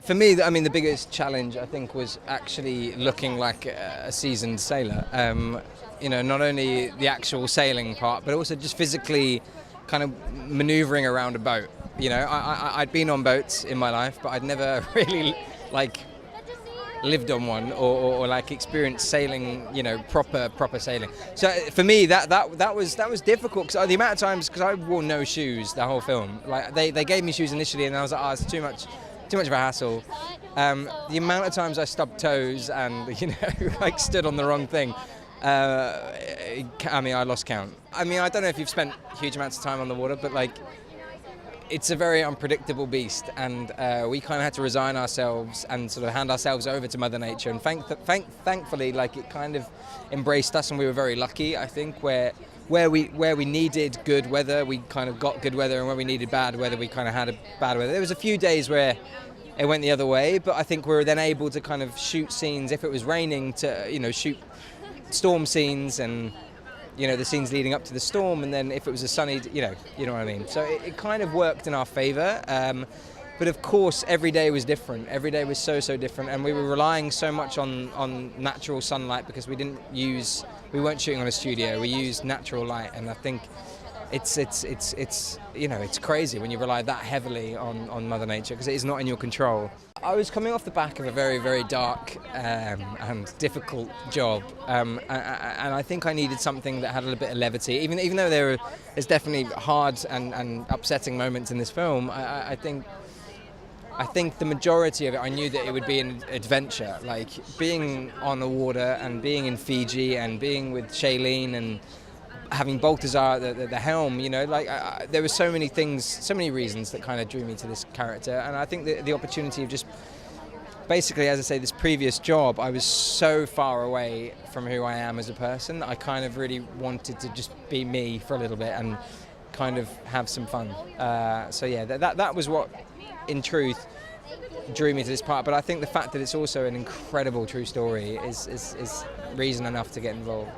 For me, I mean, the biggest challenge I think was actually looking like a seasoned sailor. Not only the actual sailing part, but also just physically kind of maneuvering around a boat. I'd been on boats in my life, but I'd never really like lived on one or like experienced sailing, proper sailing. So for me, that was difficult because the amount of times, because I wore no shoes the whole film. Like they gave me shoes initially, and I was like, oh, it's too much of a hassle. The amount of times I stubbed toes and like stood on the wrong thing. I lost count. I mean, I don't know if you've spent huge amounts of time on the water, but like, it's a very unpredictable beast, and we kind of had to resign ourselves and sort of hand ourselves over to Mother Nature. And thankfully, like, it kind of embraced us, and we were very lucky. I think where we needed good weather, we kind of got good weather, and where we needed bad weather, we kind of had a bad weather. There was a few days where it went the other way, but I think we were then able to kind of shoot scenes if it was raining, to shoot storm scenes and the scenes leading up to the storm, and then if it was a sunny, you know what I mean. So it kind of worked in our favour. But of course, every day was different. Every day was so different, and we were relying so much on natural sunlight because we weren't shooting on a studio. We used natural light, and I think it's crazy when you rely that heavily on Mother Nature, because it is not in your control. I was coming off the back of a very, very dark and difficult job, and I think I needed something that had a little bit of levity. Even though there's definitely hard and upsetting moments in this film, I think the majority of it, I knew that it would be an adventure, like being on the water and being in Fiji and being with Shailene and having Balthazar at the helm, there were so many things, so many reasons that kind of drew me to this character. And I think the opportunity of just, basically, as I say, this previous job, I was so far away from who I am as a person that I kind of really wanted to just be me for a little bit and kind of have some fun. That was what, in truth, drew me to this part. But I think the fact that it's also an incredible true story is reason enough to get involved.